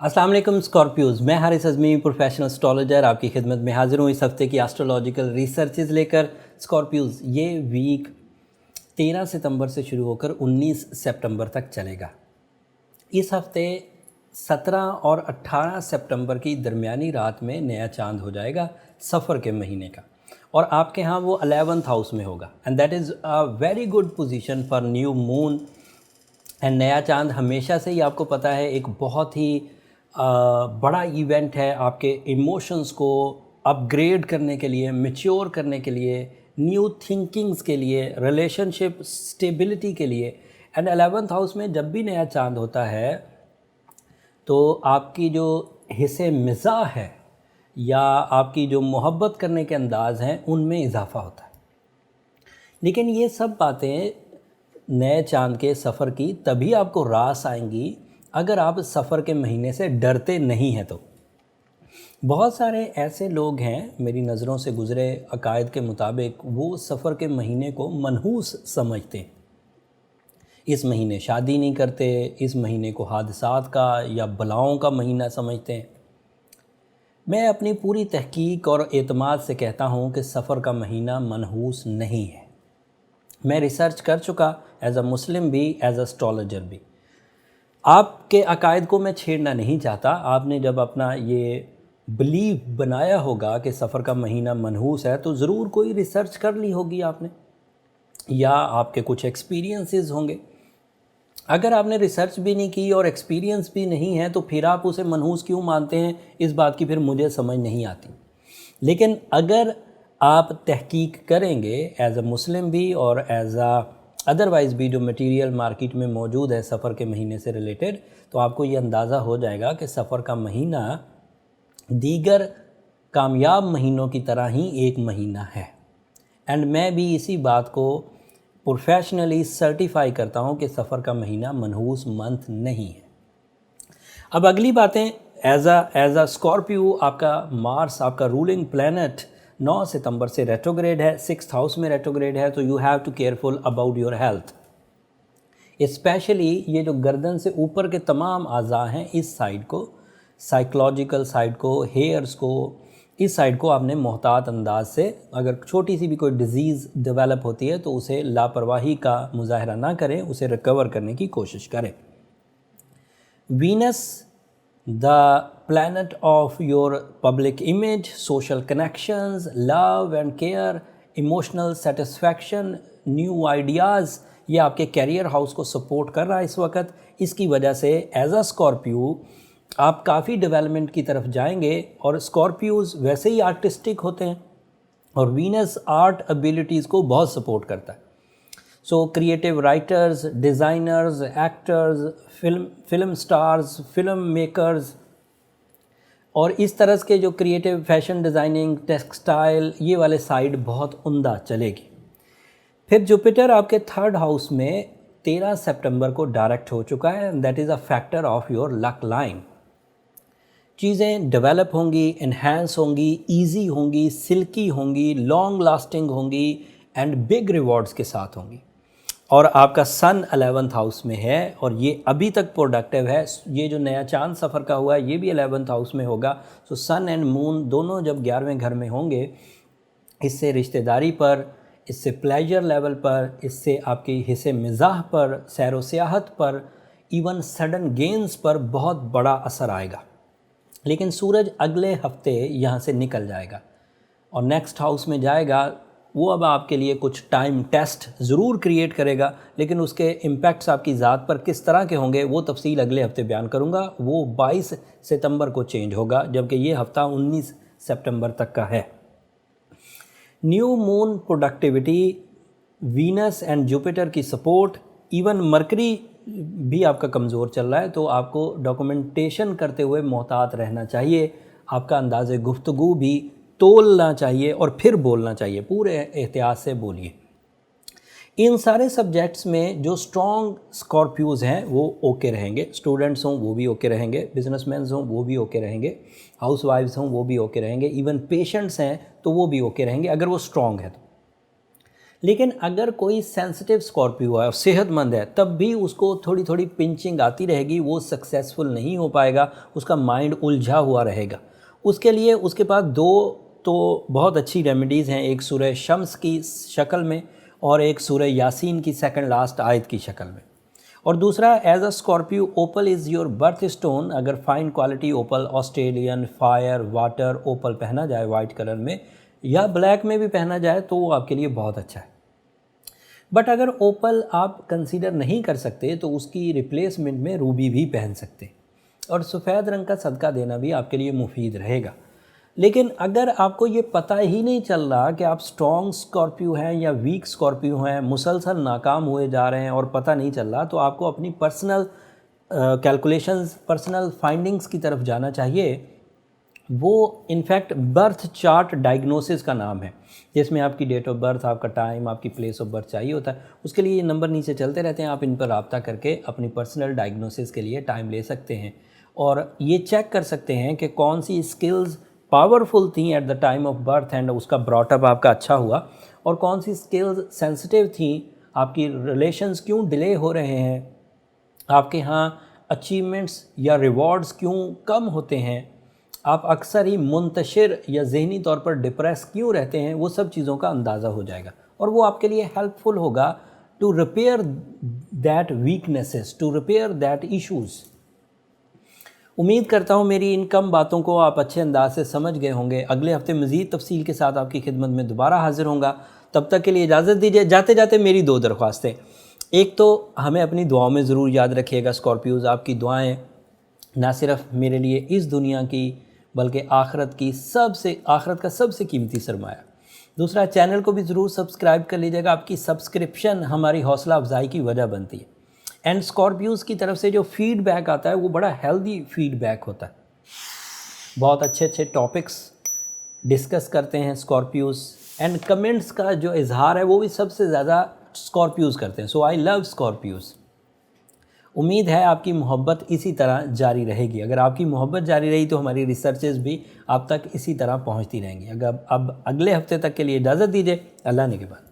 अस्सलाम वालेकुम स्कॉर्पियोज, मैं हारिस अज़मी प्रोफेशनल एस्ट्रोलॉजर आपकी खिदमत में हाजिर हूँ इस हफ्ते की एस्ट्रोलॉजिकल रिसर्चेज लेकर। स्कॉर्पियोज, ये वीक 13 सितंबर से शुरू होकर 19 सितंबर तक चलेगा। इस हफ्ते 17 और 18 सितंबर की दरमियानी रात में नया चांद हो जाएगा सफ़र के महीने का, और आपके यहाँ वो 11th हाउस में होगा and that is a very good position for new moon. And नया चांद हमेशा से ही आपको पता है एक बहुत ही बड़ा इवेंट है आपके इमोशंस को अपग्रेड करने के लिए, मैच्योर करने के लिए, न्यू थिंकिंग्स के लिए, रिलेशनशिप स्टेबिलिटी के लिए। एंड 11th हाउस में जब भी नया चांद होता है तो आपकी जो हिस्से मिज़ाज है या आपकी जो मोहब्बत करने के अंदाज़ हैं उनमें इजाफ़ा होता है। लेकिन ये सब बातें नए चांद के सफ़र की तभी आपको रास आएंगी अगर आप सफ़र के महीने से डरते नहीं हैं। तो बहुत सारे ऐसे लोग हैं मेरी नज़रों से गुज़रे अकायद के मुताबिक, वो सफ़र के महीने को मनहूस समझते हैं। इस महीने शादी नहीं करते, इस महीने को हादसात का या बलाओं का महीना समझते हैं। मैं अपनी पूरी तहकीक और एतमाद से कहता हूँ कि सफ़र का महीना मनहूस नहीं है। मैं रिसर्च कर चुका एज़ अ मुस्लिम भी, एज़ अ एस्ट्रोलॉजर भी। आपके अकायद को मैं छेड़ना नहीं चाहता। आपने जब अपना ये बिलीव बनाया होगा कि सफ़र का महीना मनहूस है तो ज़रूर कोई रिसर्च कर ली होगी आपने, या आपके कुछ एक्सपीरियंसेस होंगे। अगर आपने रिसर्च भी नहीं की और एक्सपीरियंस भी नहीं है तो फिर आप उसे मनहूस क्यों मानते हैं, इस बात की फिर मुझे समझ नहीं आती। लेकिन अगर आप तहकीक करेंगे एज़ अ मुस्लिम भी और एज़ अ अदरवाइज़ भी जो मटेरियल मार्केट में मौजूद है सफ़र के महीने से रिलेटेड, तो आपको ये अंदाज़ा हो जाएगा कि सफ़र का महीना दीगर कामयाब महीनों की तरह ही एक महीना है। एंड मैं भी इसी बात को प्रोफेशनली सर्टिफाई करता हूँ कि सफ़र का महीना मनहूस मंथ नहीं है। अब अगली बातें, एज अ स्कॉर्पियो आपका मार्स, आपका रूलिंग प्लैनेट 9 सितंबर से रेट्रोग्रेड है, 6th हाउस में रेट्रोग्रेड है। तो you have to careful about your health. Specially ये जो गर्दन से ऊपर के तमाम आज़ा हैं, इस साइड को, साइकोलॉजिकल साइड को, हेयर्स को, इस साइड को आपने मोहतात अंदाज से, अगर छोटी सी भी कोई डिज़ीज़ डेवलप होती है तो उसे लापरवाही का मुजाहरा ना करें, उसे रिकवर करने की कोशिश करें। Venus, the planet of your public image, social connections, love and care, emotional satisfaction, new ideas, ये आपके कैरियर हाउस को सपोर्ट कर रहा है इस वक्त। इसकी वजह से एज अ स्कॉर्पियो आप काफ़ी डेवलपमेंट की तरफ जाएंगे। और स्कॉर्पियोज़ वैसे ही आर्टिस्टिक होते हैं और वीनस आर्ट एबिलिटीज़ को बहुत सपोर्ट करता है। So creative writers, designers, actors, film stars, film makers और इस तरह के जो क्रिएटिव फैशन डिज़ाइनिंग, टेक्सटाइल, ये वाले साइड बहुत उम्दा चलेगी। फिर जुपिटर आपके 3rd हाउस में 13 सितंबर को डायरेक्ट हो चुका है and that is a factor of your luck line. चीज़ें डेवलप होंगी, इन्हेंस होंगी, इजी होंगी, सिल्की होंगी, लॉन्ग लास्टिंग होंगी एंड बिग रिवॉर्ड्स के साथ होंगी। और आपका सन 11th हाउस में है और ये अभी तक प्रोडक्टिव है। ये जो नया चांद सफ़र का हुआ है ये भी 11th हाउस में होगा। सो सन एंड मून दोनों जब 11वें घर में होंगे, इससे रिश्तेदारी पर, इससे प्लेजर लेवल पर, इससे आपके हिस्से मिजाह पर, सैर व सियाहत पर, इवन सडन गेंस पर बहुत बड़ा असर आएगा। लेकिन सूरज अगले हफ्ते यहाँ से निकल जाएगा और नेक्स्ट हाउस में जाएगा। वो अब आपके लिए कुछ टाइम टेस्ट ज़रूर क्रिएट करेगा, लेकिन उसके इम्पैक्ट्स आपकी ज़ात पर किस तरह के होंगे वो तफसील अगले हफ्ते बयान करूँगा। वो 22 सितंबर को चेंज होगा, जबकि ये हफ्ता 19 सितंबर तक का है। New moon productivity, Venus and Jupiter की सपोर्ट, इवन मरकरी भी आपका कमज़ोर चल रहा है, तो आपको डॉक्यूमेंटेशन करते हुए मोहतात रहना चाहिए। आपका अंदाज़े गुफ्तगू भी तोलना चाहिए और फिर बोलना चाहिए, पूरे एहतियात से बोलिए। इन सारे सब्जेक्ट्स में जो स्ट्रॉन्ग स्कॉर्पियोज़ हैं वो ओके रहेंगे। स्टूडेंट्स हों वो भी ओके रहेंगे, बिजनेसमैन हों वो भी ओके रहेंगे, हाउसवाइफ्स हों वो भी ओके रहेंगे, इवन पेशेंट्स हैं तो वो भी ओके रहेंगे अगर वो स्ट्रॉन्ग है तो। लेकिन अगर कोई सेंसिटिव स्कॉर्पियो है और सेहतमंद है, तब भी उसको थोड़ी थोड़ी पिंचिंग आती रहेगी, वो सक्सेसफुल नहीं हो पाएगा, उसका माइंड उलझा हुआ रहेगा। उसके लिए उसके पास दो तो बहुत अच्छी रेमेडीज़ हैं, एक सूरह शम्स की शक्ल में और एक सूरह यासीन की सेकंड लास्ट आयत की शक्ल में। और दूसरा, as a Scorpio opal is your birth stone. अगर fine quality opal, Australian, fire, water opal पहना जाए वाइट कलर में या ब्लैक में भी पहना जाए तो वो आपके लिए बहुत अच्छा है। बट अगर ओपल आप कंसीडर नहीं कर सकते तो उसकी रिप्लेसमेंट में रूबी भी पहन सकते, और सफ़ेद रंग का सदका देना भी आपके लिए मुफीद रहेगा। लेकिन अगर आपको ये पता ही नहीं चल रहा कि आप स्ट्रॉन्ग स्कॉर्पियो हैं या वीक स्कॉर्पियो हैं, मुसलसल नाकाम हुए जा रहे हैं और पता नहीं चल रहा, तो आपको अपनी पर्सनल कैलकुलेशंस, पर्सनल फाइंडिंग्स की तरफ जाना चाहिए। वो इनफैक्ट बर्थ चार्ट डायग्नोसिस का नाम है, जिसमें आपकी डेट ऑफ बर्थ, आपका टाइम, आपकी प्लेस ऑफ बर्थ चाहिए होता है। उसके लिए ये नंबर नीचे चलते रहते हैं, आप इन पर रब्ता करके अपनी पर्सनल डायग्नोसिस के लिए टाइम ले सकते हैं और ये चेक कर सकते हैं कि कौन सी स्किल्स पावरफुल थी at the time of birth and उसका ब्रॉटअप आपका अच्छा हुआ, और कौन सी स्किल्स सेंसिटिव थी, आपकी रिलेशंस क्यों डिले हो रहे हैं, आपके यहाँ अचीवमेंट्स या रिवॉर्ड्स क्यों कम होते हैं, आप अक्सर ही मुंतशिर या ज़हनी तौर पर डिप्रेस क्यों रहते हैं, वो सब चीज़ों का अंदाज़ा हो जाएगा और वो आपके लिए हेल्पफुल होगा to repair that weaknesses, to repair that issues. उम्मीद करता हूँ मेरी इन कम बातों को आप अच्छे अंदाज से समझ गए होंगे। अगले हफ्ते मज़ीद तफसील के साथ आपकी खिदमत में दोबारा हाजिर होऊंगा। तब तक के लिए इजाज़त दीजिए। जाते जाते मेरी दो दरख्वास्तें। एक तो हमें अपनी दुआओं में ज़रूर याद रखिएगा स्कॉर्पियोज़। आपकी दुआएं ना सिर्फ मेरे लिए इस दुनिया की बल्कि आखरत का सबसे कीमती सरमाया। दूसरा, चैनल को भी ज़रूर सब्सक्राइब कर लीजिएगा। आपकी सब्सक्रिप्शन हमारी हौसला अफजाई की वजह बनती है। एंड स्कॉर्पियोज़ की तरफ से जो फीडबैक आता है वो बड़ा हेल्दी फीडबैक होता है। बहुत अच्छे अच्छे टॉपिक्स डिस्कस करते हैं स्कॉर्पियोज़, एंड कमेंट्स का जो इजहार है वो भी सबसे ज़्यादा स्कॉर्पियोज़ करते हैं। सो आई लव स्कॉर्पियोज़। उम्मीद है आपकी मोहब्बत इसी तरह जारी रहेगी। अगर आपकी मोहब्बत जारी रही तो हमारी रिसर्चेज भी आप तक इसी तरह पहुंचती रहेंगी। अगर अब अगले हफ्ते तक के लिए इजाज़त दीजिए। अल्लाह ने के बाद।